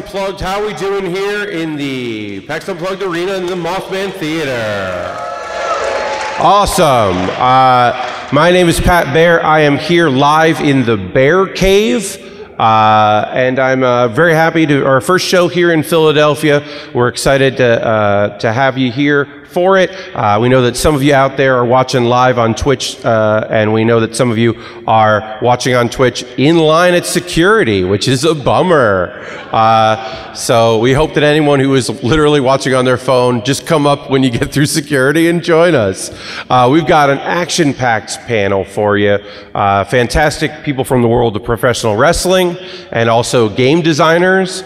Unplugged. How are we doing here in the PAX Unplugged arena in the Mothman Theater? Awesome. My name is Baer. I am here live in the Baer Cave. And I'm very happy to, our first show here in Philadelphia. We're excited to have you here for it. We know that some of you out there are watching live on Twitch, and we know that some of you are watching on Twitch in line at security, which is a bummer. So we hope that anyone who is literally watching on their phone, just come up when you get through security and join us. We've got an action-packed panel for you. Fantastic people from the world of professional wrestling and also game designers.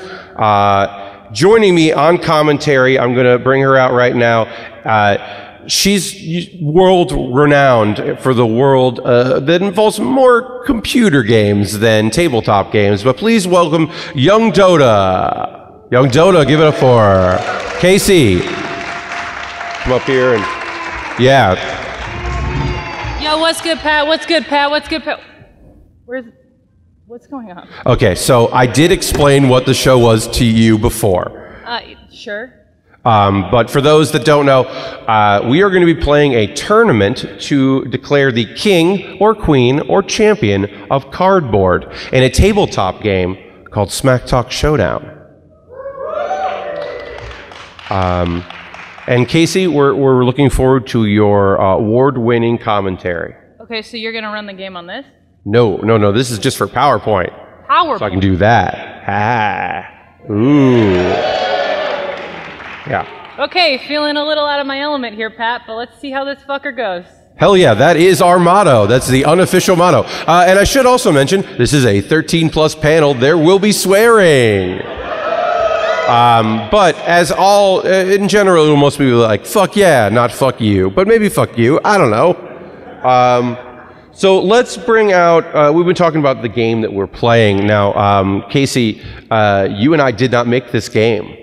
Joining me on commentary, I'm going to bring her out right now. She's world-renowned for the world that involves more computer games than tabletop games. But please welcome Young Dota. Young Dota, give it up for her. Casey, come up here and yeah. Yo, what's good, Pat? What's good, Pat? What's good, Pat? What's going on? Okay, so I did explain what the show was to you before. Sure. But for those that don't know, we are going to be playing a tournament to declare the king or queen or champion of cardboard in a tabletop game called Smack Talk Showdown. And Casey, we're looking forward to your award-winning commentary. Okay, so you're going to run the game on this? No, this is just for PowerPoint. PowerPoint? So I can do that. Ooh. Yeah. Okay, feeling a little out of my element here, Pat, but let's see how this fucker goes. Hell yeah, that is our motto. That's the unofficial motto. And I should also mention, this is a 13+ panel. There will be swearing. But as all, in general, most people are like, fuck yeah, not fuck you. But maybe fuck you. I don't know. So let's bring out, we've been talking about the game that we're playing. Now, Casey, you and I did not make this game.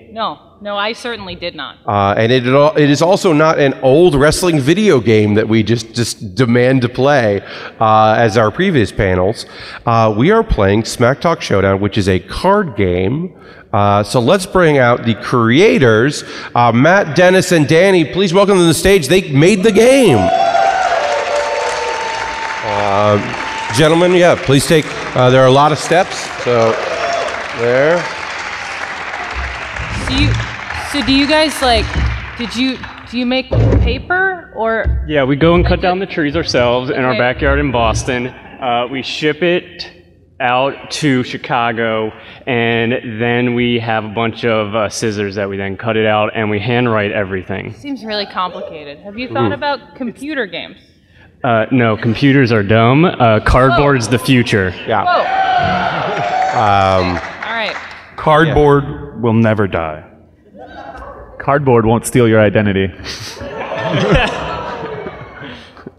No, I certainly did not. And it is also not an old wrestling video game that we just demand to play as our previous panels. We are playing Smack Talk Showdown, which is a card game. So let's bring out the creators, Matt, Dennis, and Danny. Please welcome them to the stage. They made the game. Gentlemen, yeah, please take, there are a lot of steps, so there. So do you guys, like, do you make paper, or? Yeah, we go and cut down the trees ourselves in our backyard in Boston. We ship it out to Chicago, and then we have a bunch of scissors that we then cut it out, and we handwrite everything. Seems really complicated. Have you thought about computer games? No, computers are dumb. Cardboard's the future. Yeah. All right. Cardboard will never die. Cardboard won't steal your identity.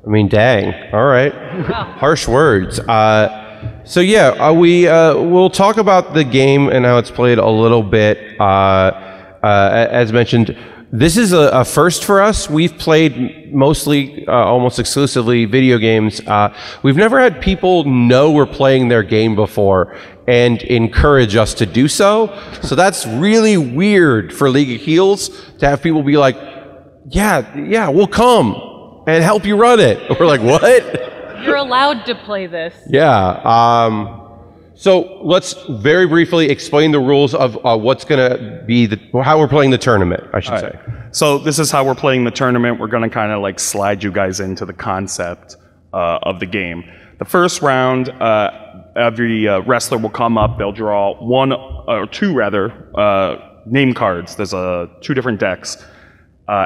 I mean, dang. All right. Wow. Harsh words. So yeah, we'll talk about the game and how it's played a little bit. As mentioned, this is a first for us. We've played mostly, almost exclusively video games. We've never had people know we're playing their game before and encourage us to do so. So that's really weird for League of Heels to have people be like, yeah, we'll come and help you run it. We're like, what? You're allowed to play this. Yeah. So let's very briefly explain the rules of what's going to be how we're playing the tournament, I should say. So this is how we're playing the tournament. We're going to kind of like slide you guys into the concept of the game. The first round, every wrestler will come up. They'll draw two name cards. There's two different decks.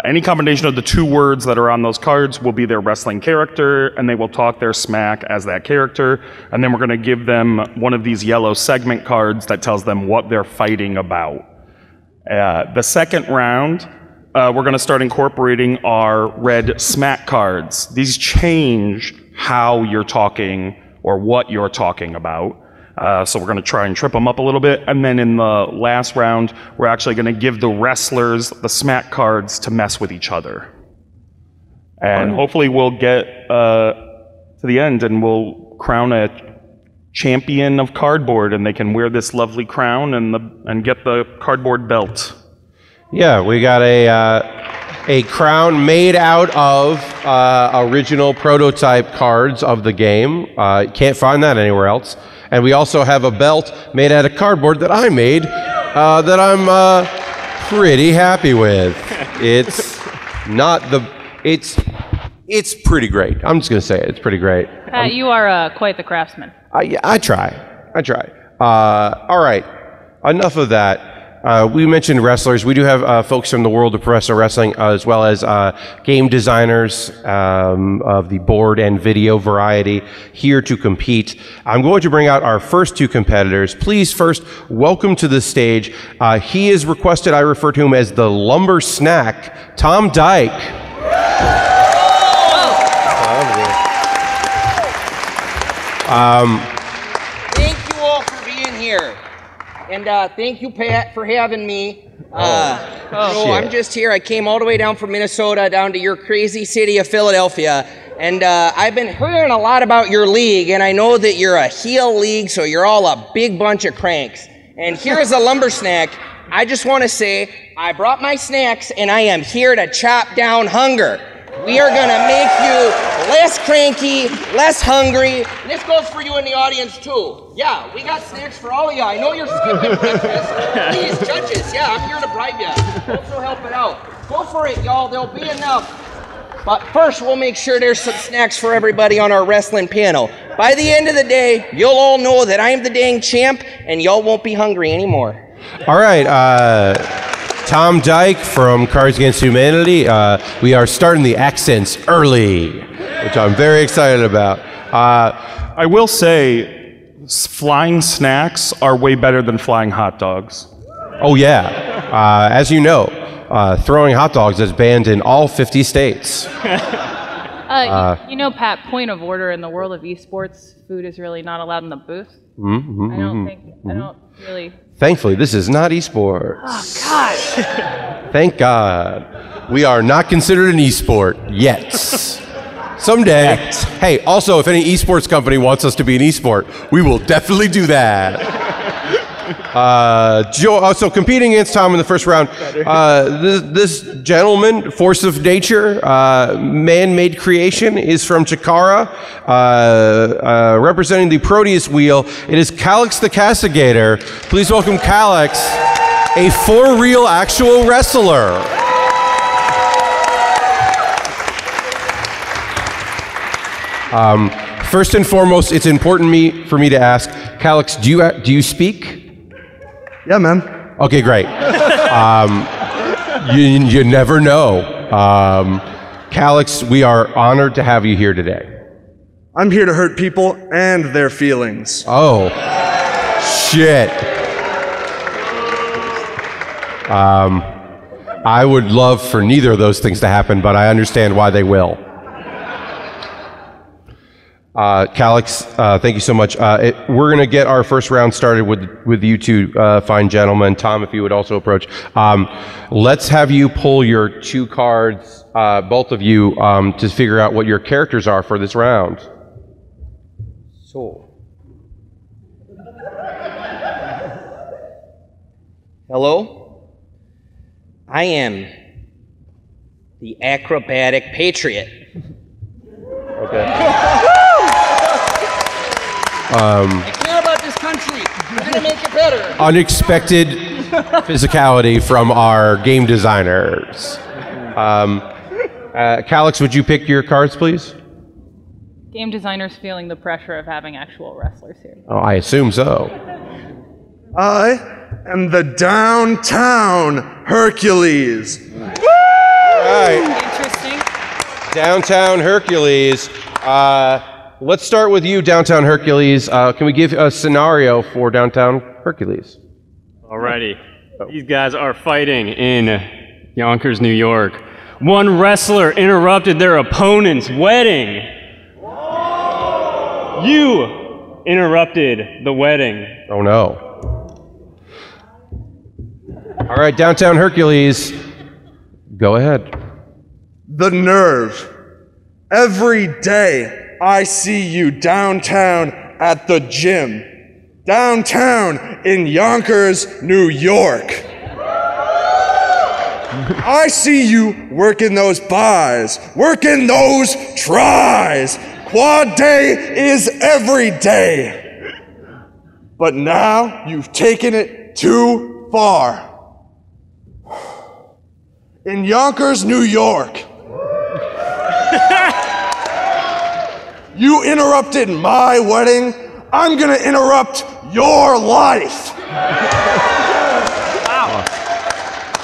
Any combination of the two words that are on those cards will be their wrestling character, and they will talk their smack as that character. And then we're going to give them one of these yellow segment cards that tells them what they're fighting about. The second round, we're going to start incorporating our red smack cards. These change how you're talking or what you're talking about. So we're going to try and trip them up a little bit. And then in the last round, we're actually going to give the wrestlers the smack cards to mess with each other. And hopefully we'll get to the end and we'll crown a champion of cardboard, and they can wear this lovely crown and get the cardboard belt. Yeah, we got a crown made out of original prototype cards of the game. Can't find that anywhere else. And we also have a belt made out of cardboard that I made that I'm pretty happy with. It's not the... It's pretty great. I'm just going to say it. It's pretty great. Pat, you are quite the craftsman. I try. All right. Enough of that. We mentioned wrestlers. We do have folks from the world of professional wrestling, as well as game designers of the board and video variety here to compete. I'm going to bring out our first two competitors. Please first welcome to the stage. He is requested, I refer to him as the Lumbersnack, Tom Dyke. Thank you all for being here. And thank you, Pat, for having me. I'm just here. I came all the way down from Minnesota down to your crazy city of Philadelphia. And I've been hearing a lot about your league, and I know that you're a heel league, so you're all a big bunch of cranks. And here's a Lumbersnack. I just want to say I brought my snacks, and I am here to chop down hunger. We are going to make you less cranky, less hungry. And this goes for you in the audience, too. Yeah, we got snacks for all of you. I know you're skipping breakfast. Please, judges, yeah, I'm here to bribe you. Also help it out. Go for it, y'all. There'll be enough. But first, we'll make sure there's some snacks for everybody on our wrestling panel. By the end of the day, you'll all know that I am the dang champ, and y'all won't be hungry anymore. All right, Tom Dyke from Cards Against Humanity. We are starting the accents early, which I'm very excited about. I will say, flying snacks are way better than flying hot dogs. Oh yeah, as you know, throwing hot dogs is banned in all 50 states. You know, Pat, point of order, in the world of esports, food is really not allowed in the booth. I don't really... Thankfully, this is not esports. Oh, God. Thank God. We are not considered an esport yet. Someday. Hey, also, if any esports company wants us to be an esport, we will definitely do that. So competing against Tom in the first round, this gentleman, force of nature, man-made creation, is from Chikara, representing the Proteus wheel. It is Callux the Castigator. Please welcome Callux, a for-real actual wrestler. First and foremost, it's important for me to ask, Callux, do you speak? Yeah, man. Okay, great. You never know. Callux, we are honored to have you here today. I'm here to hurt people and their feelings. Oh, shit. I would love for neither of those things to happen, but I understand why they will. Callux, thank you so much. We're going to get our first round started with you two fine gentlemen. Tom, if you would also approach. Let's have you pull your two cards, both of you, to figure out what your characters are for this round. So. Hello? I am the acrobatic patriot. Okay. I care about this country. We're going to make it better. Unexpected physicality from our game designers. Callux, would you pick your cards, please? Game designers feeling the pressure of having actual wrestlers here. Oh, I assume so. I am the Downtown Hercules. Right. Interesting. Downtown Hercules. Let's start with you, Downtown Hercules. Can we give a scenario for Downtown Hercules? Alrighty. These guys are fighting in Yonkers, New York. One wrestler interrupted their opponent's wedding. You interrupted the wedding. Oh no. All right, Downtown Hercules, go ahead. The nerve. Every day I see you downtown at the gym downtown in Yonkers, New York. I see you working those buys, working those tries. Quad day is every day. But now you've taken it too far. In Yonkers, New York, you interrupted my wedding. I'm gonna interrupt your life.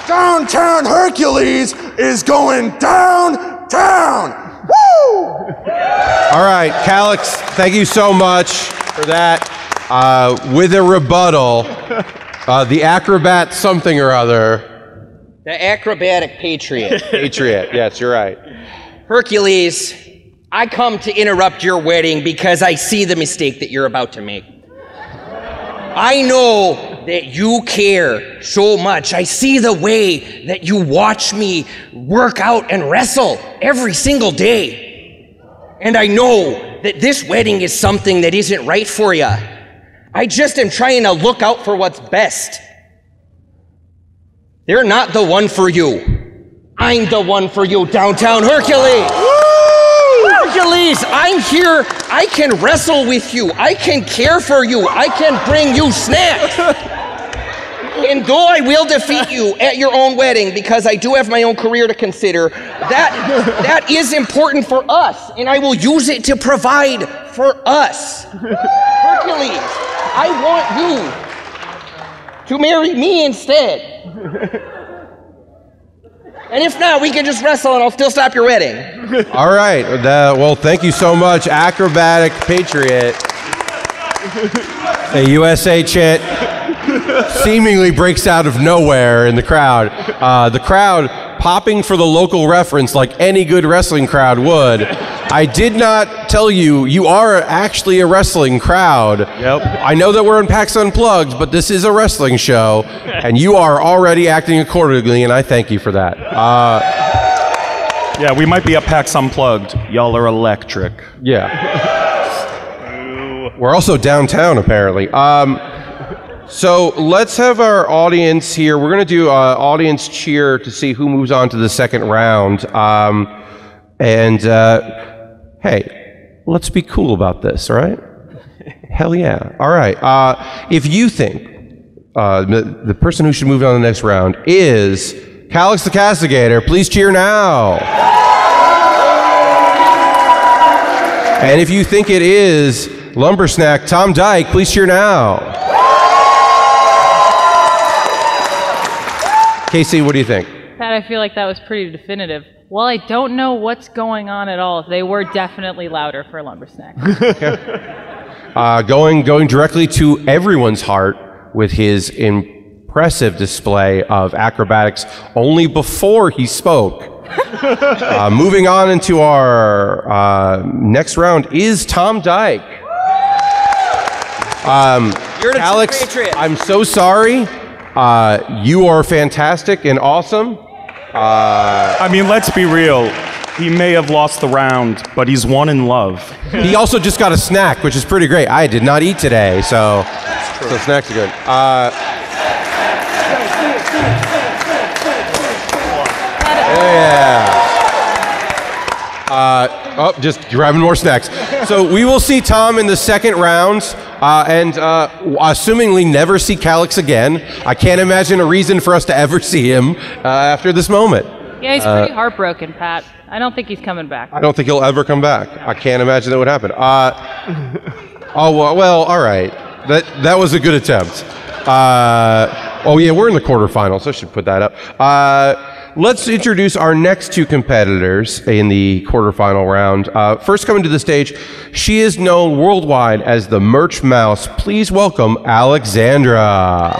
Downtown Hercules is going downtown. Woo! All right, Callux, thank you so much for that. With a rebuttal, the acrobat something or other. The acrobatic patriot. Patriot, yes, you're right. Hercules, I come to interrupt your wedding because I see the mistake that you're about to make. I know that you care so much. I see the way that you watch me work out and wrestle every single day. And I know that this wedding is something that isn't right for you. I just am trying to look out for what's best. They're not the one for you. I'm the one for you, Downtown Hercules. Hercules, I'm here. I can wrestle with you. I can care for you. I can bring you snacks. And though I will defeat you at your own wedding, because I do have my own career to consider, that is important for us, and I will use it to provide for us. Hercules, I want you to marry me instead. And if not, we can just wrestle and I'll still stop your wedding. All right. Well, thank you so much, Acrobatic Patriot. A USA chant seemingly breaks out of nowhere in the crowd. The crowd popping for the local reference like any good wrestling crowd would. I did not tell you, you are actually a wrestling crowd. Yep. I know that we're in PAX Unplugged, but this is a wrestling show, and you are already acting accordingly, and I thank you for that. Yeah, we might be at PAX Unplugged. Y'all are electric. Yeah. We're also downtown, apparently. So let's have our audience here. We're going to do an audience cheer to see who moves on to the second round. Hey, let's be cool about this, all right? Hell yeah. All right. If you think the person who should move on to the next round is Callux the Castigator, please cheer now. And if you think it is Lumbersnack Tom Dyke, please cheer now. Casey, what do you think? Pat, I feel like that was pretty definitive. While I don't know what's going on at all, they were definitely louder for Lumbersnack. Okay. Going directly to everyone's heart with his impressive display of acrobatics only before he spoke. Moving on into our next round is Tom Dyke. You're the Callux, patriot. I'm so sorry. You are fantastic and awesome. I mean, let's be real. He may have lost the round, but he's won in love. He also just got a snack, which is pretty great. I did not eat today, so snacks are good. Yeah. Just grabbing more snacks. So we will see Tom in the second round, and assumingly never see Callux again. I can't imagine a reason for us to ever see him after this moment. Yeah, he's pretty heartbroken, Pat. I don't think he's coming back. I don't think he'll ever come back. I can't imagine that would happen. Well, all right. That was a good attempt. Oh yeah, we're in the quarterfinals, so I should put that up. Let's introduce our next two competitors in the quarterfinal round. First coming to the stage, she is known worldwide as the Merch Mouse. Please welcome Alexandra.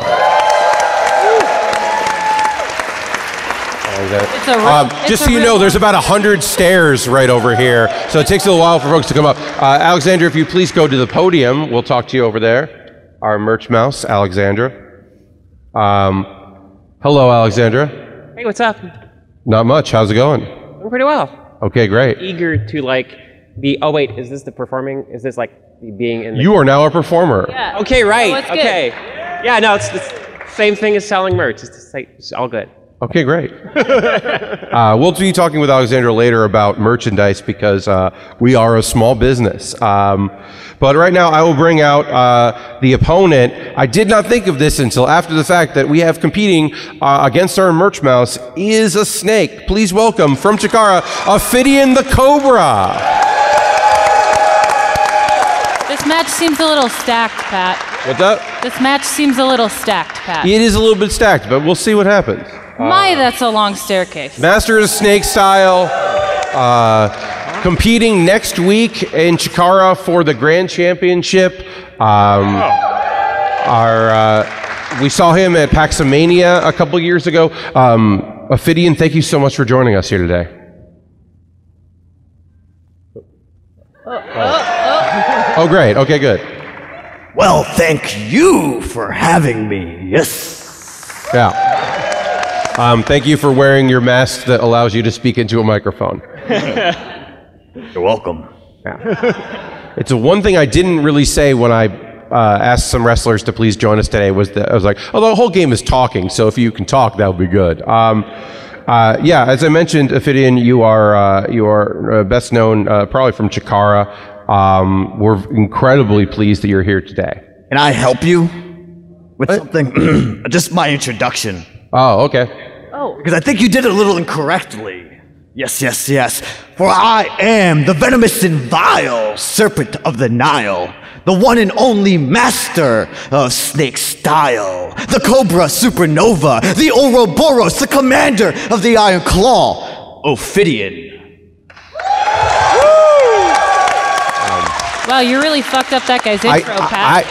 Just so you know, there's about 100 stairs right over here, so it takes a little while for folks to come up. Alexandra, if you please go to the podium, we'll talk to you over there. Our Merch Mouse, Alexandra. Hello, Alexandra. Hey, what's up? Not much. How's it going? We're pretty well. Okay, great. Eager to Oh wait, is this the performing? Is this like being in the... You are now a performer. Yeah. Okay, right. Oh, it's okay. Yeah, no, it's the same thing as selling merch. It's all good. Okay, great. We'll be talking with Alexandra later about merchandise because we are a small business. But right now I will bring out the opponent. I did not think of this until after the fact that we have competing against our merch mouse is a snake. Please welcome from Chikara, Ophidian the Cobra. This match seems a little stacked, Pat. What's up? This match seems a little stacked, Pat. It is a little bit stacked, but we'll see what happens. My, that's a long staircase. Master of Snake Style, competing next week in Chikara for the Grand Championship. We saw him at PAX Mania a couple years ago. Ophidian, thank you so much for joining us here today. Oh, great. Okay, good. Well, thank you for having me. Yes. Yeah. Thank you for wearing your mask that allows you to speak into a microphone. You're welcome. Yeah. It's one thing I didn't really say when I asked some wrestlers to please join us today was that I was like, oh, the whole game is talking, so if you can talk, that would be good. Yeah, as I mentioned, Ophidian, you are best known probably from Chikara. We're incredibly pleased that you're here today. Can I help you with something? Just my introduction. Oh, okay. Oh. Because I think you did it a little incorrectly. Yes, yes, yes. For I am the venomous and vile serpent of the Nile, the one and only master of snake style, the Cobra Supernova, the Ouroboros, the commander of the Iron Claw, Ophidian. Wow, you really fucked up that guy's intro, Pat.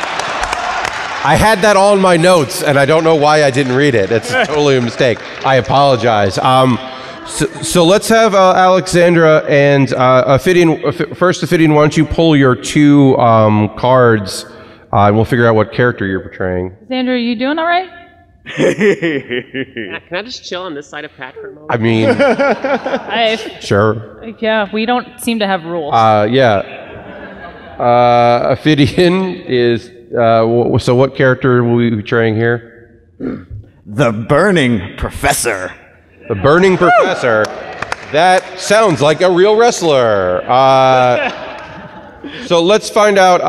I had that all in my notes, and I don't know why I didn't read it. It's totally a mistake. I apologize. So let's have Alexandra and Ophidian. First, Ophidian, why don't you pull your two cards, and we'll figure out what character you're portraying. Zandra, are you doing all right? Can I just chill on this side of Pat for a moment? I mean, sure. Yeah, we don't seem to have rules. Yeah. Ophidian is... so what character will we be portraying here? The Burning Professor. The Burning Professor. That sounds like a real wrestler. So let's find out.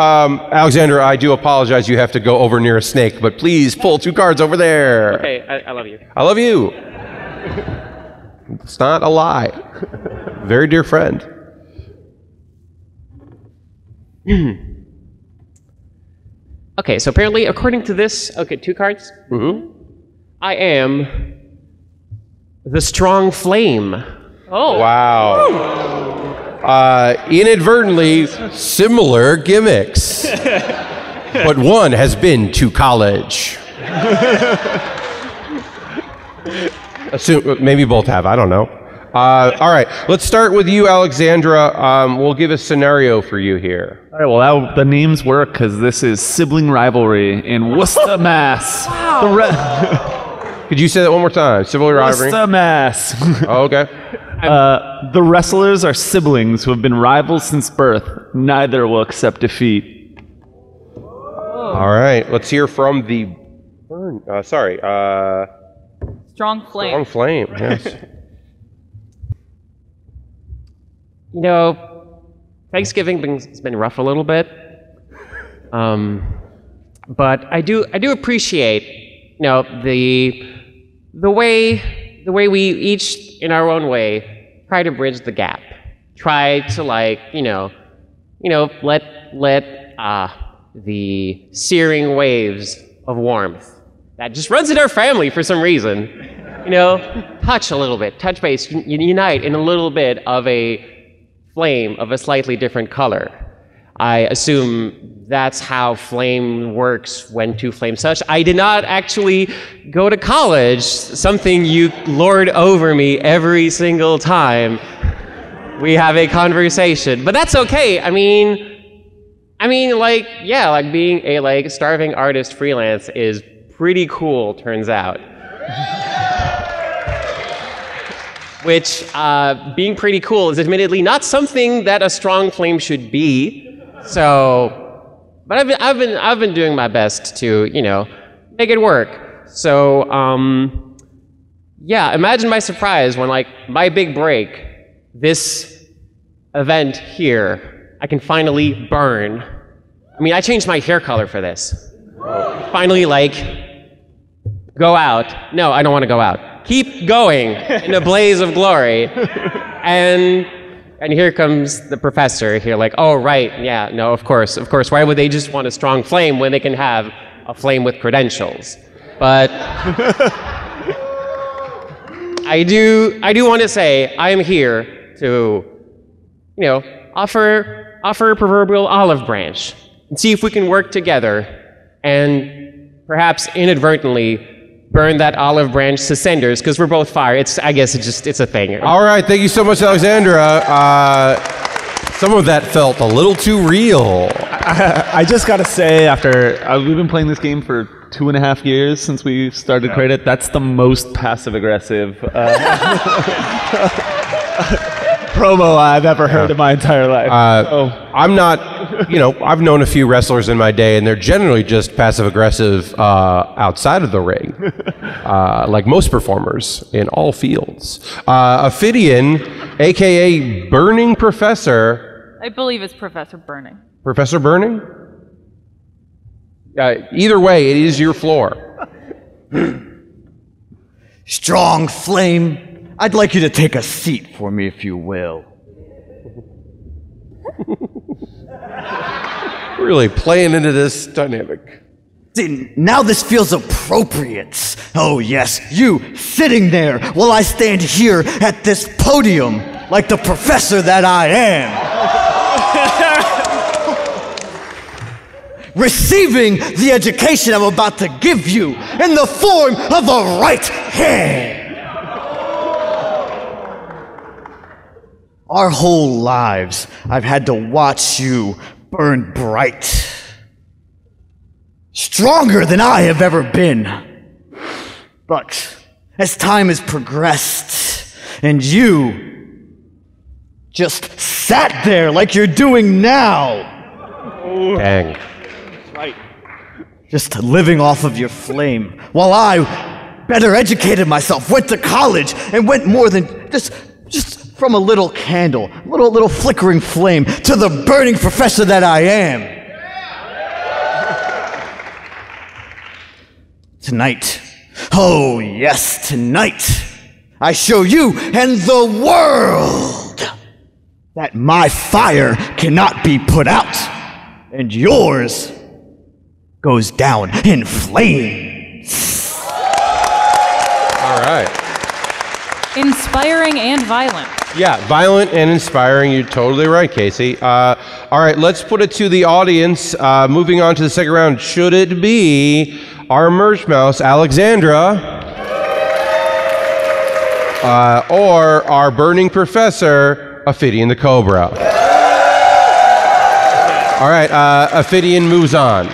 Alexandra, I do apologize. You have to go over near a snake, but please pull two cards over there. Okay, I love you. I love you. It's not a lie. Very dear friend. Okay, so apparently, according to this, okay, two cards. Mm-hmm. I am the Strong Flame. Oh. Wow. Inadvertently similar gimmicks. But one has been to college. Maybe both have, I don't know. All right, let's start with you, Alexandra. We'll give a scenario for you here. All right, well, the names work because this is sibling rivalry in Worcester, Mass. Wow. Could you say that one more time? Sibling rivalry? Worcester, Mass. Oh, okay. The wrestlers are siblings who have been rivals since birth. Neither will accept defeat. All right, let's hear from the Strong Flame. Strong Flame, yes. You know, Thanksgiving has been rough a little bit, but I do appreciate, you know, the way we each in our own way try to bridge the gap, try to let the searing waves of warmth that just runs in our family for some reason, touch a little bit, touch base, unite in a little bit of a flame of a slightly different color. I assume that's how flame works when two flames touch. I did not actually go to college, something you lord over me every single time we have a conversation. But that's okay. I mean, being a starving artist freelance is pretty cool, turns out. which, being pretty cool, is admittedly not something that a strong flame should be. So, but I've been doing my best to, you know, make it work. So, yeah, imagine my surprise when, like, my big break, this event here, I can finally burn. I mean, I changed my hair color for this. Finally, like, go out. No, I don't want to go out. Keep going in a blaze of glory. And here comes the professor here, like, oh, right, yeah, no, of course. Why would they just want a strong flame when they can have a flame with credentials? But I do want to say I am here to, you know, offer a proverbial olive branch and see if we can work together and perhaps inadvertently burn that olive branch to cinders, because we're both fire. I guess it's a thing. All right, thank you so much, Alexandra. Some of that felt a little too real. I just gotta say, after we've been playing this game for 2.5 years since we started credit, that's the most passive-aggressive promo I've ever heard in my entire life. I'm not, you know, I've known a few wrestlers in my day, and they're generally just passive-aggressive outside of the ring, like most performers in all fields. Ophidian, a.k.a. Burning Professor. I believe it's Professor Burning. Professor Burning? Either way, it is your floor. Strong flame, I'd like you to take a seat for me, if you will. Really playing into this dynamic. See, now this feels appropriate. Oh yes, you sitting there while I stand here at this podium like the professor that I am. Receiving the education I'm about to give you in the form of a right hand. Our whole lives, I've had to watch you burn bright. Stronger than I have ever been. But as time has progressed, and you just sat there like you're doing now. Dang. Right. Just living off of your flame, while I better educated myself, went to college, and went more than just from a little candle, little flickering flame, to the burning professor that I am. Tonight, oh yes, tonight, I show you and the world that my fire cannot be put out, and yours goes down in flames. All right. Inspiring and violent. Yeah, violent and inspiring. You're totally right, Casey. All right, let's put it to the audience. Moving on to the second round. Should it be our merge mouse, Alexandra, or our burning professor, Ophidian the Cobra? All right, Ophidian moves on.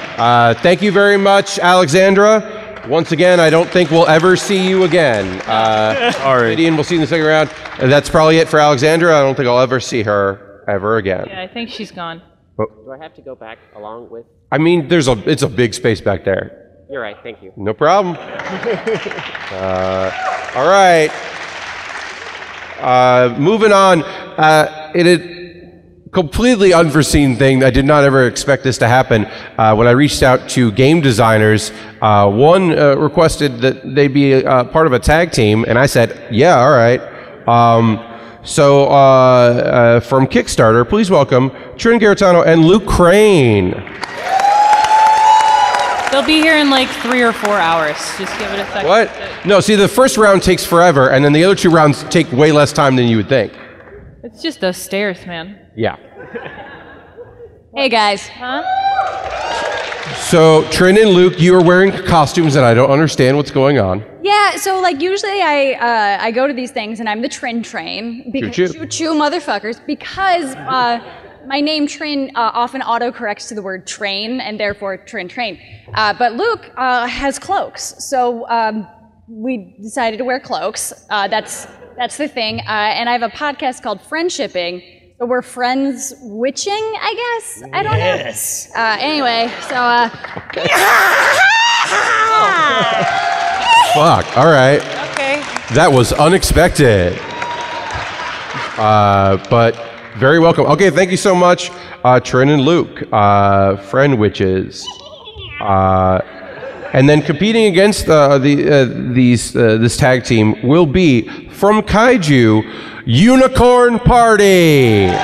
Thank you very much, Alexandra. Once again, I don't think we'll ever see you again. All right. Ophidian, we'll see you in the second round. That's probably it for Alexandra. I don't think I'll ever see her ever again. Yeah, I think she's gone. Do I have to go back along with? I mean, it's a big space back there. You're right, thank you. No problem. All right. Moving on. Completely unforeseen thing. I did not ever expect this to happen. When I reached out to game designers, one requested that they be part of a tag team, and I said, yeah, all right. So from Kickstarter, please welcome Trin, Garritano, and Luke Crane. They'll be here in like 3 or 4 hours. Just give it a second. What? No, see, the first round takes forever, and then the other 2 rounds take way less time than you would think. It's just those stairs, man. Yeah. Hey guys. Huh? So, Trin and Luke, you are wearing costumes and I don't understand what's going on. Yeah, so like usually I go to these things and I'm the Trin train. Choo-choo motherfuckers. Because my name Trin often autocorrects to the word train and therefore Trin train. But Luke has cloaks. So we decided to wear cloaks. That's That's the thing. And I have a podcast called Friendshipping. So we're Friendswitching, I guess? I don't know. Yes. Anyway, so... Fuck, all right. Okay. That was unexpected. But very welcome. Okay, thank you so much, Trin and Luke, friend witches. And then competing against this tag team will be from Kaiju, Unicorn Party. Oh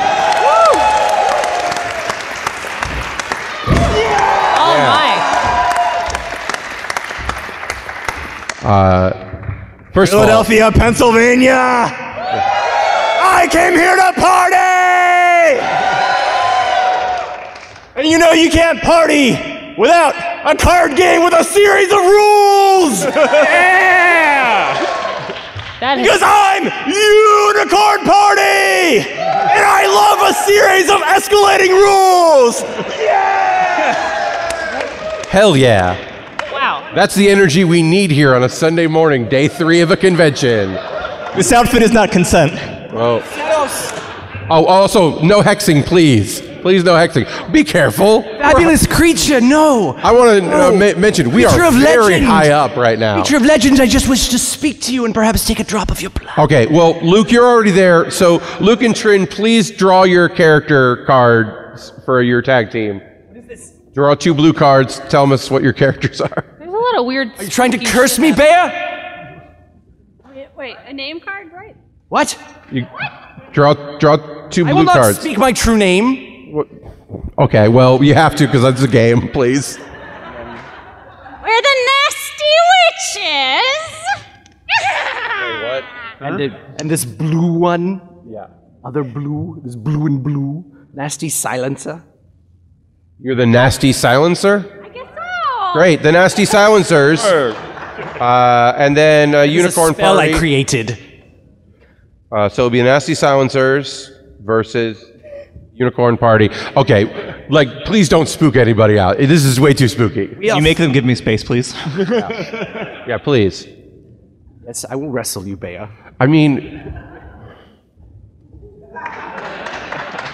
my. First of all, Philadelphia, Pennsylvania. I came here to party! And you know you can't party without a card game with a series of rules! Yeah! Because I'm Unicorn Party! And I love a series of escalating rules! Yeah! hell yeah. Wow. That's the energy we need here on a Sunday morning, day 3 of a convention. This outfit is not consent. Oh, also, no hexing, please. Please, no hexing. Be careful. Fabulous creature, no. I want to mention, we Creature are of very legend. high up right now. Creature of legend, I just wish to speak to you and perhaps take a drop of your blood. Okay, well, Luke, you're already there. So, Luke and Trin, please draw your character cards for your tag team. What is this? Draw 2 blue cards. Tell us what your characters are. There's a lot of weird. Are you trying to curse me, Baer? Wait, a name card, right? What? You draw 2 I will blue not cards. speak my true name. Okay, well, you have to because that's a game, please. We're the nasty witches! What? And this blue one? Yeah. Other blue? This blue and blue? Nasty silencer? You're the nasty silencer? I guess so. Great, the nasty silencers. And then Unicorn spell Party. I created. So it'll be nasty silencers versus Unicorn Party. Okay, like, please don't spook anybody out. This is way too spooky. Can you make them give me space, please? Yeah, please. Yes, I will wrestle you, Baer. I mean,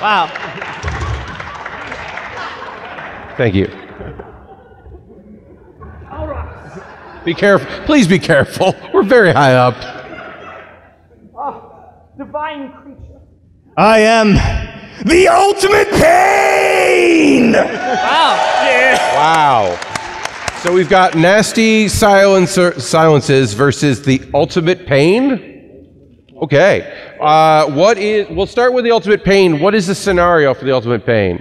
Wow. thank you. Be careful. Please be careful. We're very high up. Divine creature. I am the ultimate pain! Wow. Wow. So we've got nasty silences versus the ultimate pain. Okay. We'll start with the ultimate pain. What is the scenario for the ultimate pain?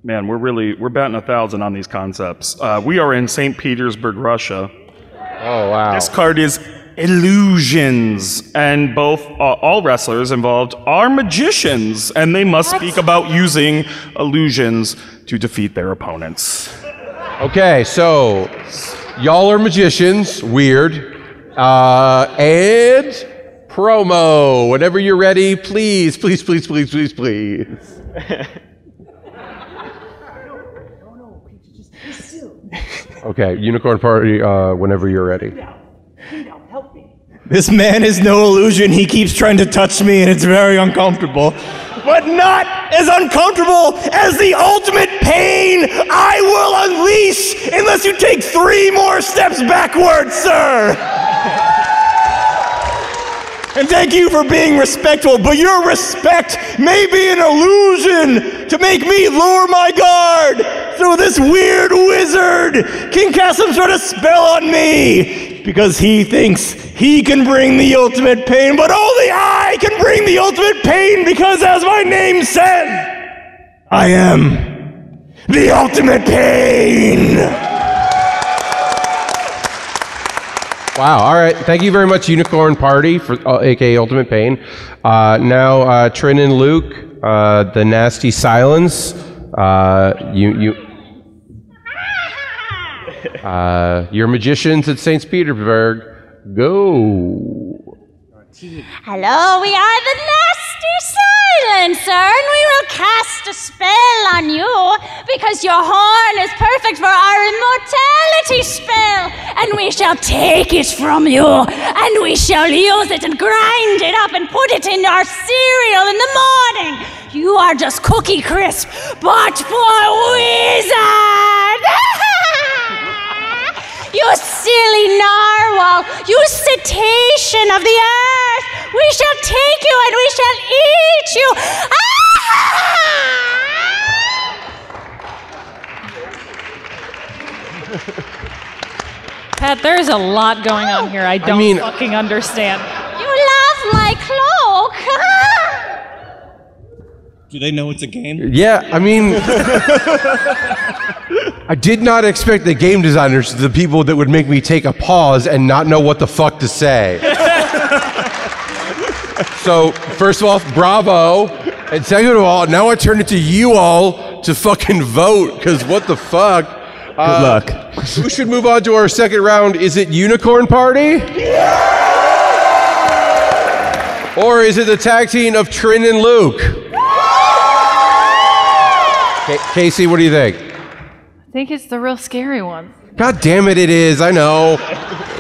Man, we're batting 1,000 on these concepts. We are in St. Petersburg, Russia. Oh, wow. This card is illusions, and both all wrestlers involved are magicians, and they must speak about using illusions to defeat their opponents. Okay, so y'all are magicians. Weird. And promo. Whenever you're ready, please, please, please, please, please, please. Okay, Unicorn Party, whenever you're ready. This man is no illusion. He keeps trying to touch me, and it's very uncomfortable. But not as uncomfortable as the ultimate pain I will unleash unless you take 3 more steps backwards, sir. And thank you for being respectful, but your respect may be an illusion to make me lower my guard so this weird wizard can cast some sort of spell on me because he thinks he can bring the ultimate pain, but only I can bring the ultimate pain because, as my name said, I am the ultimate pain. Wow, all right. Thank you very much, Unicorn Party, for aka Ultimate Pain. Now, Trin and Luke, the nasty silence. You're magicians at St. Petersburg. Go. Hello, we are the nasty silencer, and we will cast a spell on you, because your horn is perfect for our immortality spell, and we shall take it from you, and we shall use it and grind it up and put it in our cereal in the morning. You are just Cookie Crisp, but for wizard! You silly narwhal! You cetacean of the earth! We shall take you and we shall eat you! Pat, there's a lot going on here I don't fucking understand. You love my cloak! Do they know it's a game? Yeah, I mean, I did not expect the game designers, the people that would make me take a pause and not know what the fuck to say. So, first of all, bravo. And second of all, now I turn it to you all to fucking vote, because what the fuck? Good luck. Who should move on to our second round? Is it Unicorn Party? Or is it the tag team of Trin and Luke? Casey, what do you think? I think it's the real scary one. God damn it, it is. I know.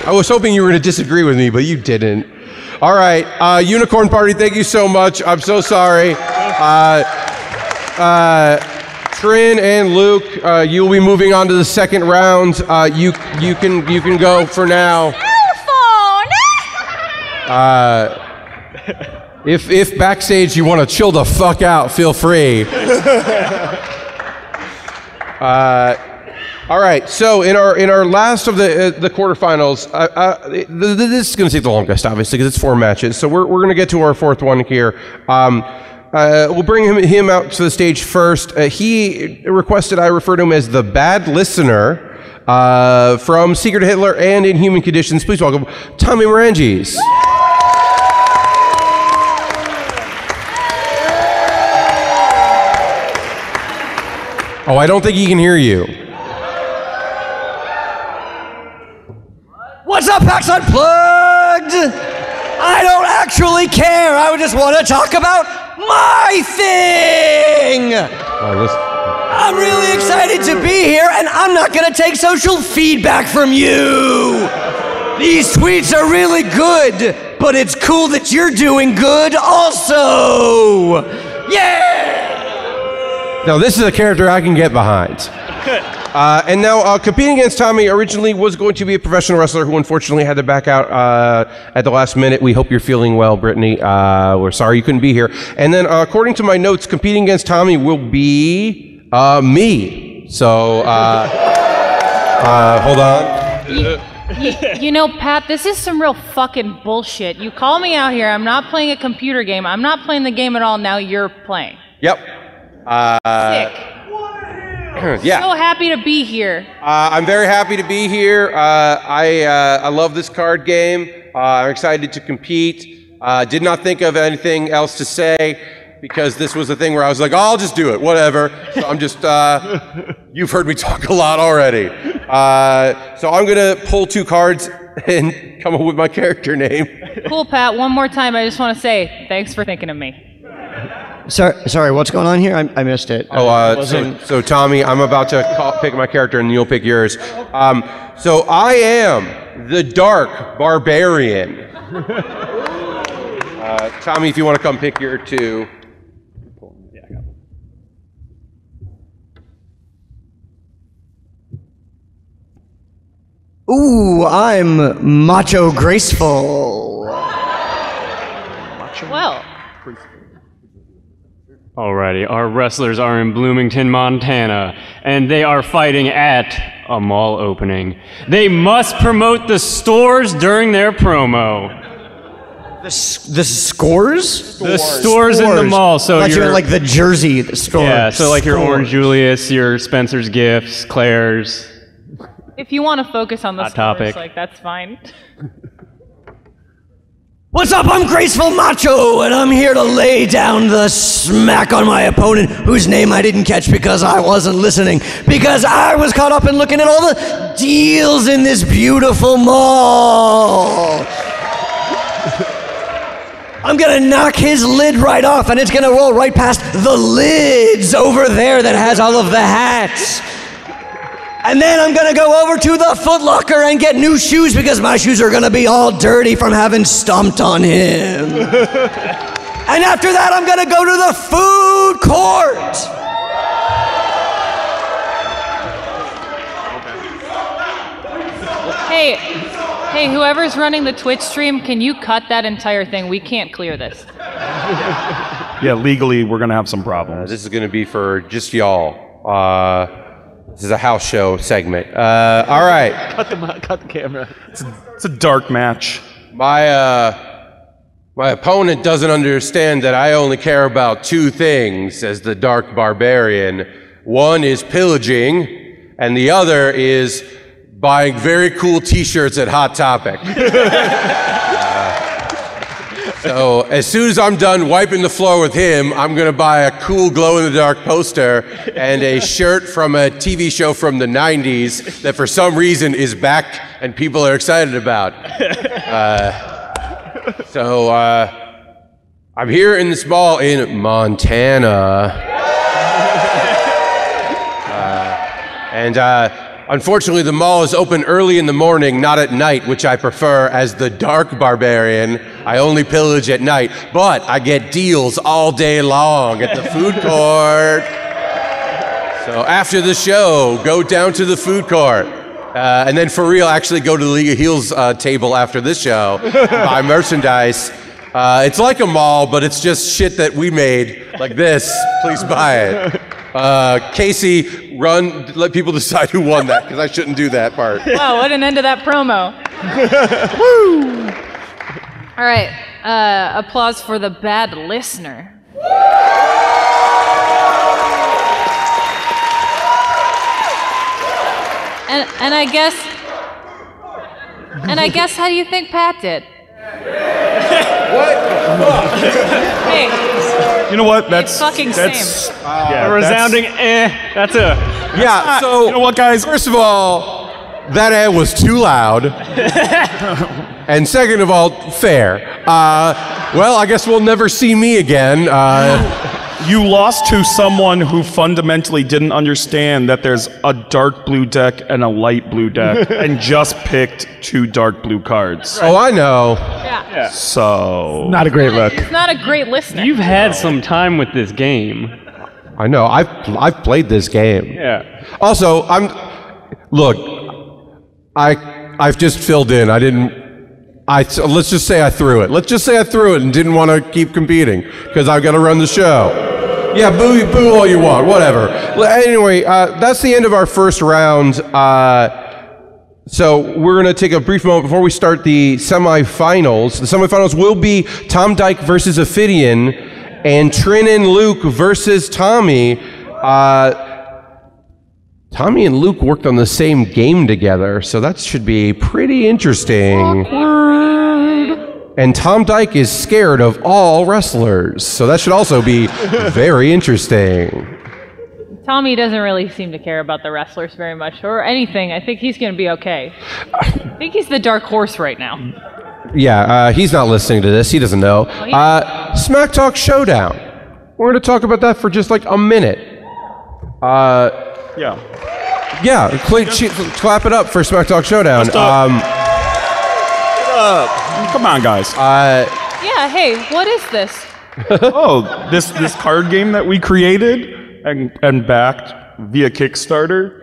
I was hoping you were going to disagree with me, but you didn't. All right. Unicorn Party, thank you so much. I'm so sorry. Trin and Luke, you'll be moving on to the second round. You can go for now. If backstage you want to chill the fuck out, feel free. All right, so in our last of the quarterfinals, this is going to take the longest, obviously, because it's 4 matches. So we're going to get to our fourth one here. We'll bring him out to the stage first. He requested I refer to him as the bad listener from Secret Hitler and Inhuman Conditions. Please welcome Tommy Maranges. Oh, I don't think he can hear you. What's up, PAX Unplugged? I don't actually care. I just want to talk about my thing. I'm really excited to be here, and I'm not going to take social feedback from you. These tweets are really good, but it's cool that you're doing good also. Yeah! Now, this is a character I can get behind. And now, competing against Tommy originally was going to be a professional wrestler who unfortunately had to back out at the last minute. We hope you're feeling well, Brittany. We're sorry you couldn't be here. And then, according to my notes, competing against Tommy will be me. So, hold on. You know, Pat, this is some real fucking bullshit. You call me out here, I'm not playing a computer game, I'm not playing the game at all, now you're playing. Yep. Sick. Yeah. So happy to be here. I'm very happy to be here. I love this card game. I'm excited to compete. Did not think of anything else to say because this was a thing where I was like, oh, I'll just do it, whatever. So I'm just, you've heard me talk a lot already. So I'm going to pull 2 cards and come up with my character name. Cool, Pat. One more time, I just want to say thanks for thinking of me. Sorry, what's going on here? I missed it. So Tommy, I'm about to pick my character and you'll pick yours. So I am the Dark Barbarian. Tommy, if you want to come pick your 2. Ooh, I'm Macho Graceful. Well. Alrighty, our wrestlers are in Bloomington, Montana, and they are fighting at a mall opening. They must promote the stores during their promo. The scores? The stores in the mall. So you're like the Jersey store. Yeah, so like your Orange Julius, your Spencer's Gifts, Claire's. If you want to focus on the Hot scores, topic. like that's fine. What's up? I'm Graceful Macho, and I'm here to lay down the smack on my opponent, whose name I didn't catch because I wasn't listening, because I was caught up in looking at all the deals in this beautiful mall. I'm gonna knock his lid right off, and it's gonna roll right past the lids over there that has all of the hats. And then I'm gonna go over to the Foot Locker and get new shoes because my shoes are gonna be all dirty from having stomped on him. And after that, I'm gonna go to the food court. Hey, whoever's running the Twitch stream, can you cut that entire thing? We can't clear this. Yeah, legally, we're gonna have some problems. This is gonna be for just y'all. This is a house show segment. All right. Cut the camera. It's a dark match. My opponent doesn't understand that I only care about two things as the Dark Barbarian. One is pillaging, and the other is buying very cool t-shirts at Hot Topic. So as soon as I'm done wiping the floor with him, I'm gonna buy a cool glow-in-the-dark poster and a shirt from a TV show from the 90s that for some reason is back and people are excited about. I'm here in this mall in Montana. Unfortunately, the mall is open early in the morning, not at night, which I prefer as the Dark Barbarian. I only pillage at night, but I get deals all day long at the food court. So after the show, go down to the food court. And then for real, actually go to the League of Heels table after this show, buy merchandise. It's like a mall, but it's just shit that we made, like this. Please buy it. Casey, let people decide who won that, because I shouldn't do that part. Wow, what an end to that promo. Woo! All right, applause for the bad listener. And I guess how do you think Pat did? What the fuck? Hey. You know what? That's fucking a resounding That's a yeah. So you know what, guys? First of all, that was too loud, and second of all, fair. Well, I guess we'll never see me again. You lost to someone who fundamentally didn't understand that there's a dark blue deck and a light blue deck, and just picked two dark blue cards. Oh, I know. Yeah. So not a great look. It's not a great listener. You've had some time with this game. I know. I've played this game. Yeah. Also, I've just filled in. Let's just say I threw it. Let's just say I threw it and didn't want to keep competing because I've got to run the show. Yeah, boo all you want, whatever. Anyway, that's the end of our first round. So we're going to take a brief moment before we start the semifinals. The semifinals will be Tom Dyke versus Ophidian and Trin and Luke versus Tommy. Tommy and Luke worked on the same game together, so that should be pretty interesting. Awkward. And Tom Dyke is scared of all wrestlers, so that should also be very interesting. Tommy doesn't really seem to care about the wrestlers very much, or anything. I think he's going to be okay. I think he's the dark horse right now. Yeah, he's not listening to this. He doesn't know. Smack Talk Showdown. We're going to talk about that for just like a minute. Yeah. Yeah, clap it up for Smack Talk Showdown. Come on, guys. Yeah, hey, what is this? Oh, this card game that we created and backed via Kickstarter.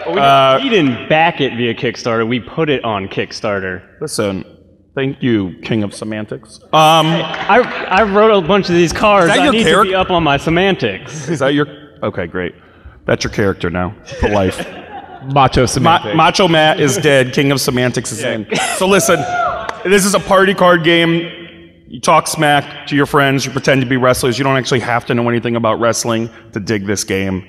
We didn't back it via Kickstarter. We put it on Kickstarter. Listen, thank you, King of Semantics. I wrote a bunch of these cards. Is that your I need character? to be up on my semantics. Is that your... Okay, great. That's your character now for life. Macho Semantics. Macho Matt is dead. King of Semantics is in. So listen, this is a party card game. You talk smack to your friends. You pretend to be wrestlers. You don't actually have to know anything about wrestling to dig this game.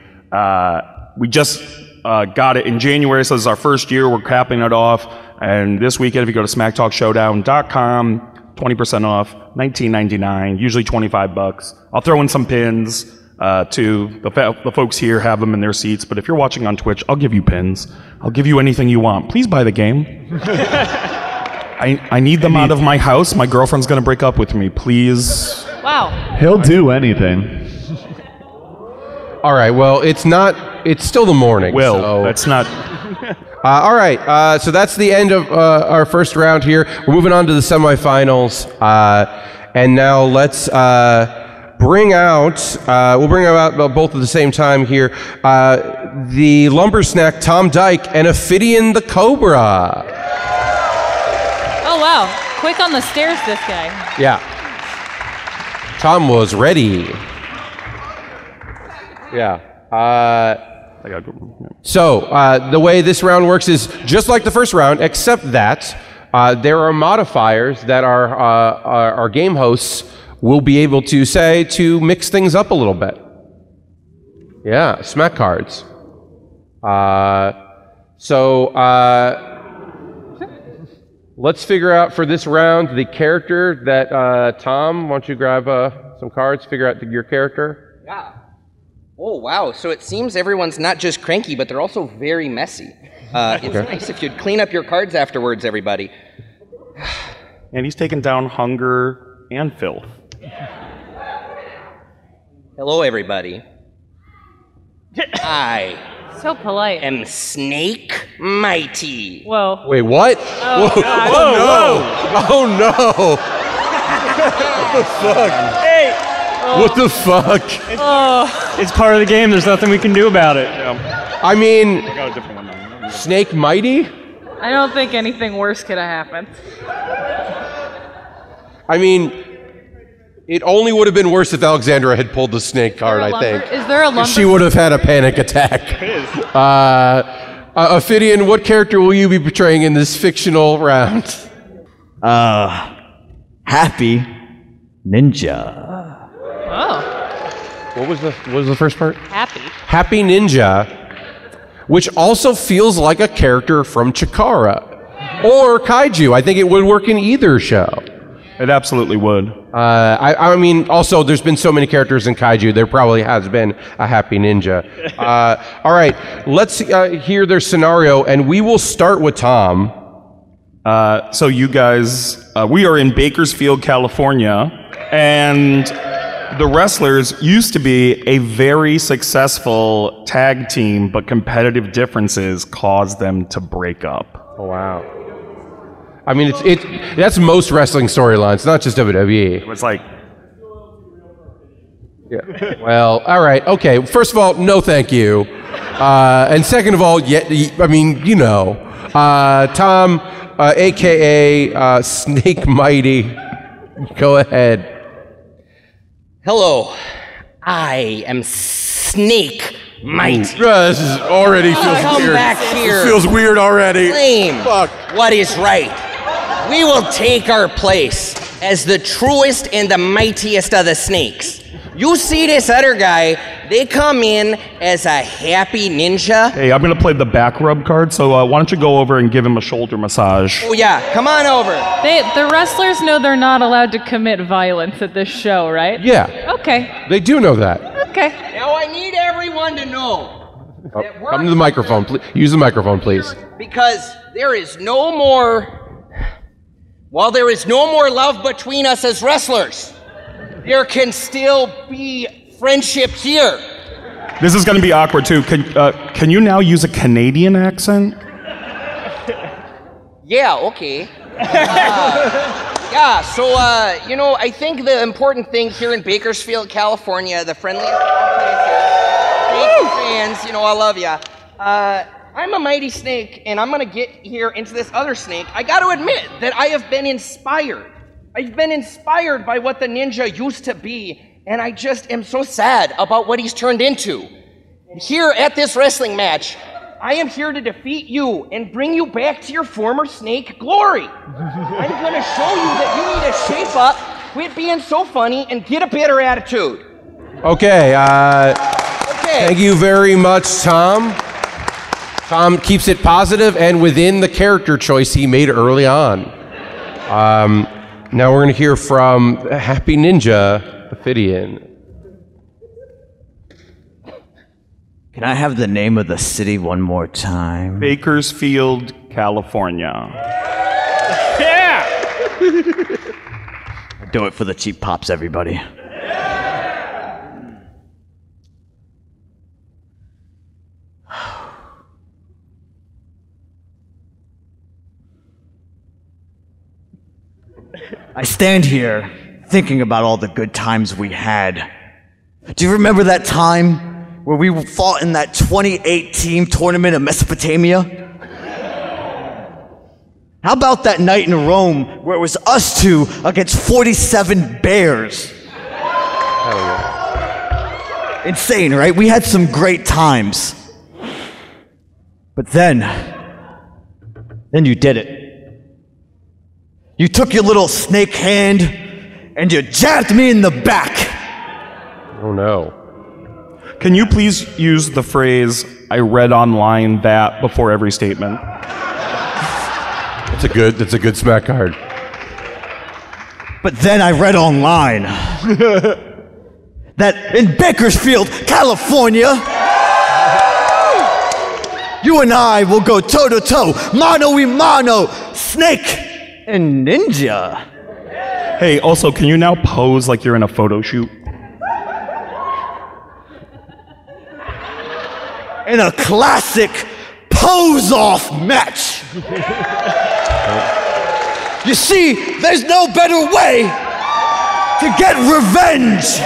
We just got it in January, so this is our first year. We're capping it off. And this weekend, if you go to smacktalkshowdown.com, 20% off, $19.99, usually $25. I'll throw in some pins too. The folks here have them in their seats, but if you're watching on Twitch, I'll give you pins. I'll give you anything you want. Please buy the game. I need them out of my house. My girlfriend's gonna break up with me. Please. Wow. He'll do anything. All right. Well, it's still the morning. So. That's not. All right. So that's the end of our first round here. We're moving on to the semifinals. And now let's bring out. We'll bring out both at the same time here. The Lumbersnack, Tom Dyke, and Ophidian the Cobra. Oh wow! Quick on the stairs, this guy. Yeah. Tom was ready. Yeah. So the way this round works is just like the first round, except that there are modifiers that our game hosts will be able to say to mix things up a little bit. Yeah, smack cards. Let's figure out for this round the character that Tom, why don't you grab some cards, figure out your character. Yeah. Oh, wow. So it seems everyone's not just cranky, but they're also very messy. It's nice if you'd clean up your cards afterwards, everybody. And he's taken down hunger and filth. Hello, everybody. I So polite. am Snake Mighty. Whoa. Wait, what? Oh, whoa, God. oh no! Oh no! What the fuck? Hey! What the fuck? It's part of the game. There's nothing we can do about it. I mean, I got a different one now. Snake Mighty? I don't think anything worse could have happened. I mean, it only would have been worse if Alexandra had pulled the snake card, I think. Is there a lumber? She would have had a panic attack. Ophidian, what character will you be portraying in this fictional round? Happy Ninja. Oh. What was the first part? Happy. Happy Ninja, which also feels like a character from Chikara or Kaiju. I think it would work in either show. It absolutely would. I mean, also, there's been so many characters in Kaiju, there probably has been a Happy Ninja. All right, let's hear their scenario, and we will start with Tom. So you guys, we are in Bakersfield, California, and the Wrestlers used to be a very successful tag team, but competitive differences caused them to break up. Oh, wow. I mean, that's most wrestling storylines, not just WWE. It was like... Yeah. Well, all right, okay. First of all, no thank you. And second of all, I mean, you know. Tom, a.k.a. Snake Mighty, go ahead. Hello, I am Snake Mighty. This is already feels Come weird. back here. This feels weird already. Claim Fuck. what is right. We will take our place as the truest and the mightiest of the snakes. You see this other guy, they come in as a happy ninja. Hey, I'm going to play the back rub card, so why don't you go over and give him a shoulder massage? Oh yeah, come on over. The wrestlers know they're not allowed to commit violence at this show, right? Yeah. Okay. They do know that. Okay. Now I need everyone to know that we're Come to the microphone, please. Use the microphone, please. because there is no more, while there is no more love between us as wrestlers, there can still be friendship here. This is going to be awkward, too. Can you now use a Canadian accent? Yeah, okay. Yeah, so, you know, I think the important thing here in Bakersfield, California, the friendliest places, thank you fans, you know, I love ya. I'm a mighty snake, and I'm gonna get here into this other snake. I gotta admit that I have been inspired. I've been inspired by what the ninja used to be, and I just am so sad about what he's turned into. Here at this wrestling match, I am here to defeat you and bring you back to your former snake glory. I'm gonna show you that you need to shape up, quit being so funny, and get a better attitude. Okay, thank you very much, Tom. Tom keeps it positive and within the character choice he made early on. Now we're going to hear from Happy Ninja, Ophidian. Can I have the name of the city one more time? Bakersfield, California. Yeah! Do it for the cheap pops, everybody. I stand here thinking about all the good times we had. Do you remember that time where we fought in that 28-team tournament in Mesopotamia? How about that night in Rome where it was us two against 47 bears? Hell yeah. Insane, right? We had some great times. But then you did it. You took your little snake hand and you jabbed me in the back. Oh no. Can you please use the phrase, I read online that before every statement? That's a good smack card. But then I read online that in Bakersfield, California, you and I will go toe-to-toe, mano-a-mano, snake and ninja. Hey, also, can you now pose like you're in a photo shoot? In a classic pose-off match. You see, there's no better way to get revenge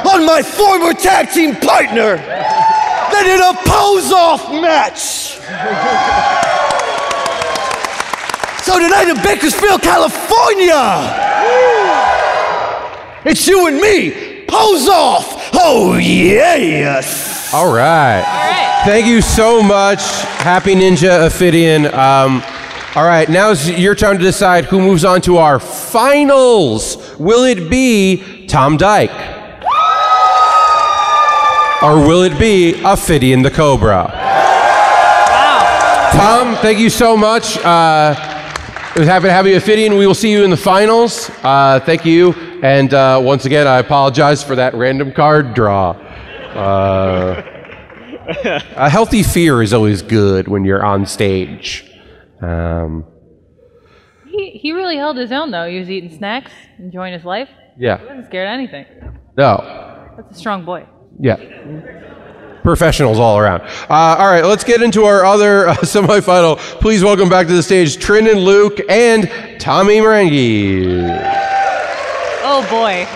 on my former tag team partner than in a pose-off match. So tonight in Bakersfield, California, it's you and me, pose off. Oh yes. All right. Thank you so much, Happy Ninja Ophidian. All right, now it's your time to decide who moves on to our finals. Will it be Tom Dyke? Or will it be Ophidian the Cobra? Wow. Tom, thank you so much. It was happy to have you, Ophidian. We will see you in the finals. Thank you. And once again, I apologize for that random card draw. A healthy fear is always good when you're on stage. He really held his own, though. He was eating snacks, enjoying his life. Yeah. He wasn't scared of anything. No. That's a strong boy. Yeah. Professionals all around. All right, let's get into our other semifinal. Please welcome back to the stage Trin and Luke and Tommy Maranges. Oh boy.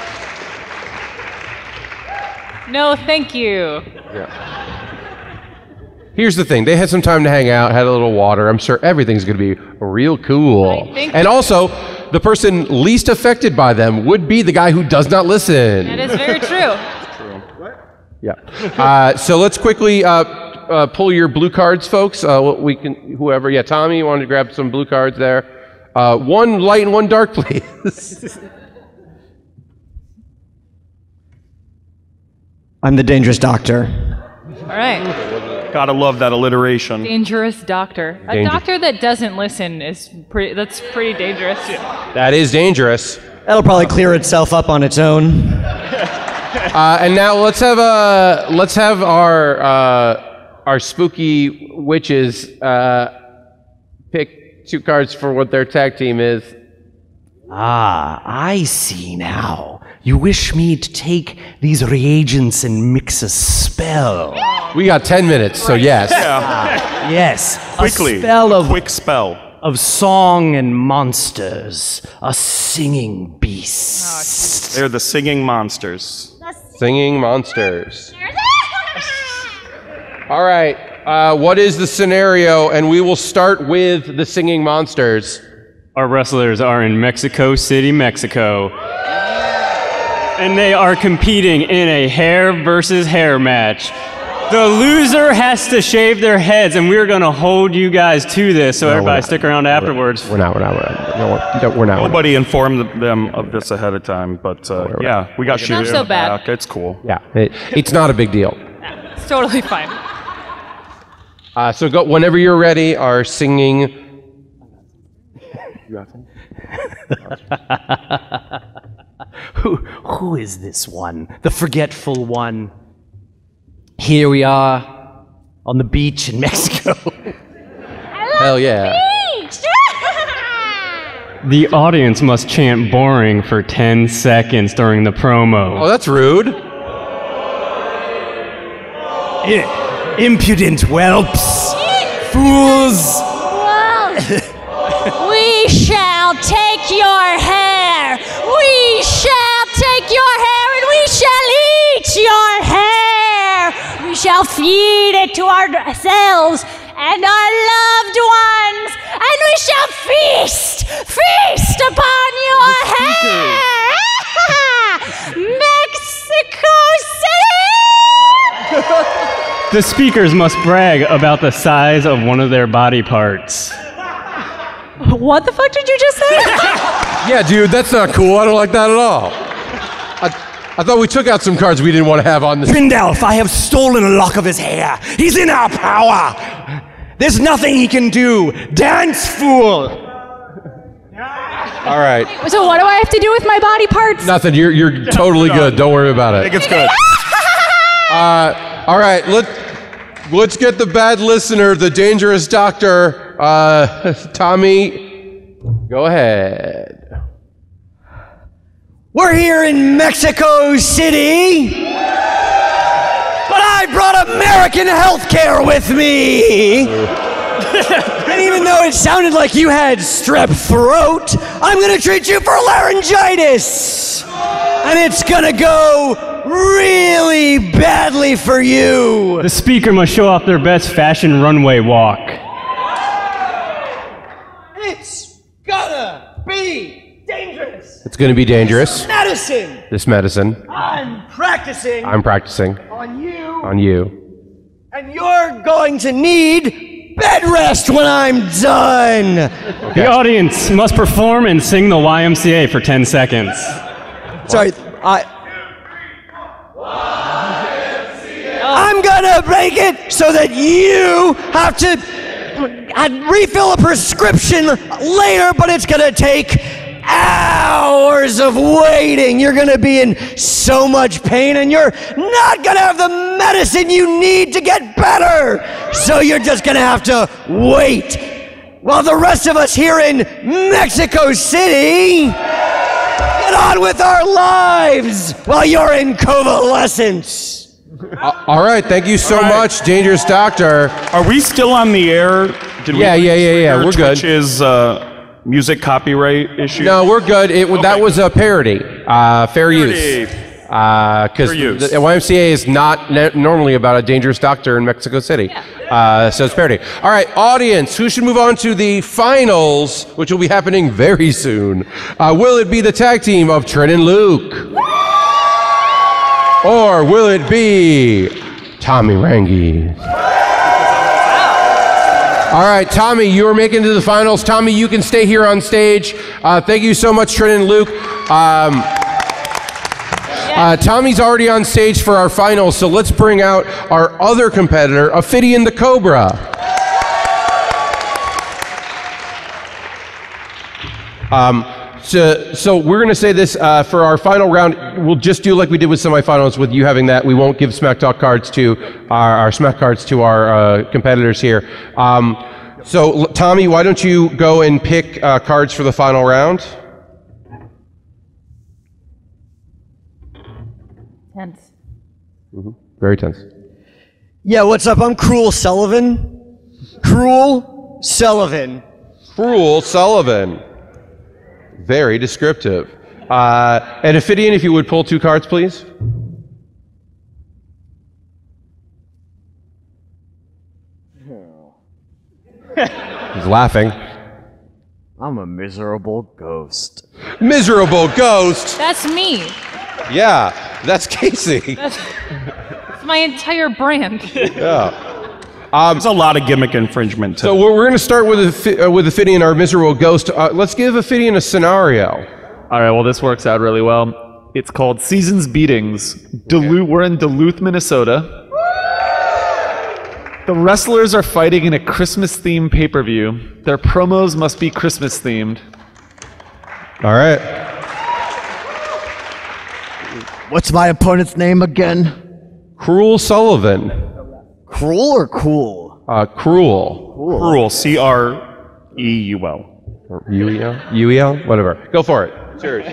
No, thank you. Yeah. Here's the thing. They had some time to hang out, had a little water. I'm sure everything's going to be real cool. And also, the person least affected by them would be the guy who does not listen. That is very true. Yeah. So let's quickly pull your blue cards, folks. We can, whoever. Yeah, Tommy, you wanted to grab some blue cards there. One light and one dark, please. I'm the dangerous doctor. All right. Gotta love that alliteration. Dangerous doctor. A doctor that doesn't listen is that's pretty dangerous. That is dangerous. That'll probably clear itself up on its own. And now let's have our spooky witches pick two cards for what their tag team is. Ah, I see now. You wish me to take these reagents and mix a spell. We got 10 minutes, so yes. Yeah. Yes. Quickly. A spell of quick spell. Of song and monsters. A singing beast. They're the singing monsters. Singing monsters. All right. What is the scenario? And we will start with the singing monsters. Our wrestlers are in Mexico City, Mexico. And they are competing in a hair versus hair match. The loser has to shave their heads, and we're going to hold you guys to this, so everybody stick around afterwards. We're not. Nobody informed them of this ahead of time, but yeah, we got shoes. Not so bad. Back. It's cool. Yeah, it's not a big deal. It's totally fine. So go whenever you're ready. Our singing. Who is this one? The forgetful one. Here we are on the beach in Mexico. Hell yeah. The audience must chant boring for 10 seconds during the promo. Oh, that's rude. Impudent whelps. Fools. We shall take your hair. We shall take your hair and we shall eat your hair. We shall feed it to ourselves and our loved ones, and we shall feast upon your hair. Mexico City! The speakers must brag about the size of one of their body parts. What the fuck did you just say? Yeah, dude, that's not cool. I don't like that at all. I thought we took out some cards we didn't want to have on this. Brindalf, I have stolen a lock of his hair. He's in our power. There's nothing he can do. Dance, fool. All right. So what do I have to do with my body parts? Nothing. You're totally good. Don't worry about it. I think it's good. All right. Let's get the bad listener, the dangerous doctor. Tommy, go ahead. We're here in Mexico City, but I brought American healthcare with me. And even though it sounded like you had strep throat, I'm gonna treat you for laryngitis. And it's gonna go really badly for you. The speaker must show off their best fashion runway walk. It's gonna be dangerous. It's going to be dangerous. Medicine. This medicine. I'm practicing I'm practicing on you. on you. And you're going to need bed rest when I'm done. The audience must perform and sing the YMCA for 10 seconds. Sorry, I'm gonna break it so that you have to refill a prescription later, but it's gonna take hours of waiting. You're gonna be in so much pain and you're not gonna have the medicine you need to get better. So you're just gonna have to wait while the rest of us here in Mexico City get on with our lives while you're in convalescence. All right. Thank you so much, dangerous doctor. Are we still on the air? Yeah. We're good. Twitch's music copyright issue? No, we're good. That was a parody. Fair use. Because the YMCA is not normally about a dangerous doctor in Mexico City. So it's parody. All right, audience, who should move on to the finals, which will be happening very soon? Will it be the tag team of Trin and Luke? Or will it be Tommy Maranges? All right, Tommy, you are making it to the finals. Tommy, you can stay here on stage. Thank you so much, Trin and Luke. Tommy's already on stage for our finals, so let's bring out our other competitor, Ophidian the Cobra. So we're going to say this for our final round. We'll just do like we did with semifinals with you having that. We won't give Smack Talk cards to our Smack cards to our competitors here. So Tommy, why don't you go and pick cards for the final round? Tense. Mm-hmm. Very tense. Yeah, what's up? I'm Cruel Sullivan. Cruel Sullivan. Cruel Sullivan. Very descriptive. And Ophidian, if you would pull 2 cards, please. He's laughing. I'm a miserable ghost. Miserable ghost? That's me. Yeah, that's Casey. That's my entire brand. Yeah. There's a lot of gimmick infringement. So we're going to start with Ophidian, our miserable ghost. Let's give Ophidian a scenario. All right, well, this works out really well. It's called Seasons Beatings. We're in Duluth, Minnesota. The wrestlers are fighting in a Christmas-themed pay-per-view. Their promos must be Christmas-themed. All right. What's my opponent's name again? Cruel Sullivan. Cruel or cool? Cruel. Cruel. C-R-E-U-L. Or UEL? UEL? Whatever. Go for it. Cheers.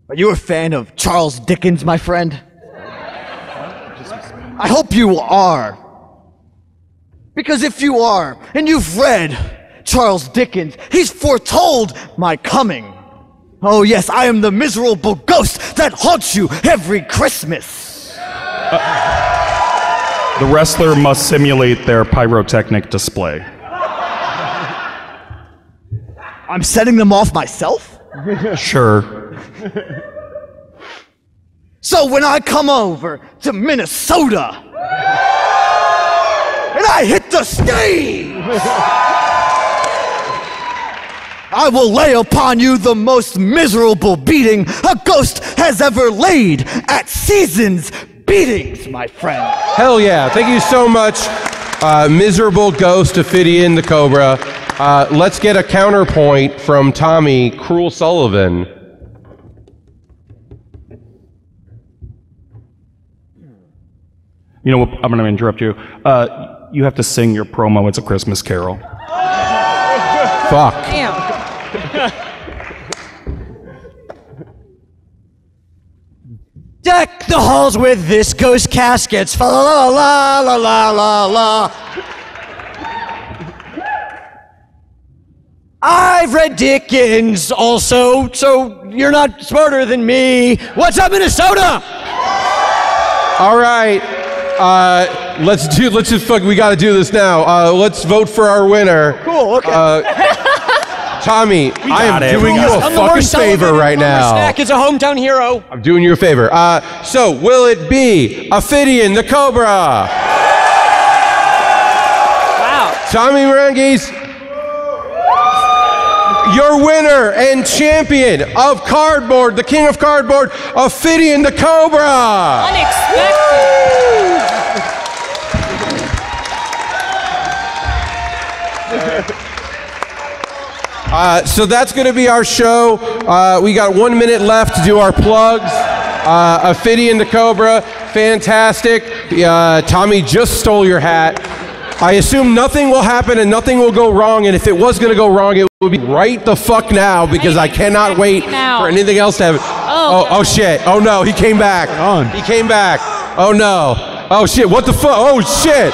Are you a fan of Charles Dickens, my friend? I hope you are. Because if you are, and you've read Charles Dickens, he's foretold my coming. Oh yes, I am the miserable ghost that haunts you every Christmas. The wrestler must simulate their pyrotechnic display. I'm setting them off myself? Sure. So when I come over to Minnesota and I hit the stage, I will lay upon you the most miserable beating a ghost has ever laid at Seasons Beatings, my friend. Hell yeah. Thank you so much, miserable ghost Ophidian the Cobra. Let's get a counterpoint from Tommy Cruel Sullivan. You know what? I'm going to interrupt you. You have to sing your promo. It's a Christmas Carol. Fuck. Damn. Deck the halls with this ghost caskets. Fa la la la la la la. I've read Dickens also, so you're not smarter than me. What's up, Minnesota? All right. We got to do this now. Let's vote for our winner. Cool, okay. Tommy, I am doing you a fucking favor right now. Lumbersnack is a hometown hero. I'm doing you a favor. So, will it be Ophidian the Cobra? Wow. Tommy Maranges, your winner and champion of cardboard, the king of cardboard, Ophidian the Cobra. Unexpected. So that's going to be our show. We got 1 minute left to do our plugs. Ophidian the Cobra, fantastic. Tommy just stole your hat. I assume nothing will happen and nothing will go wrong, and if it was going to go wrong, it would be right the fuck now, because I cannot wait for anything else to happen. Oh shit. Oh no, he came back. He came back. Oh no. Oh shit, what the fuck? Oh shit.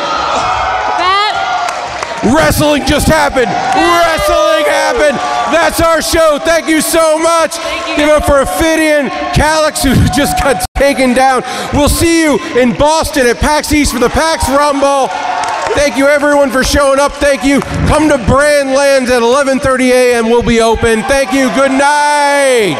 Wrestling just happened. Wrestling happened. That's our show. Thank you so much. Give it up for Ophidian, Callux, who just got taken down. We'll see you in Boston at PAX East for the PAX Rumble. Thank you everyone for showing up. Thank you. Come to Brandlands at 11:30 a.m. We'll be open. Thank you. Good night.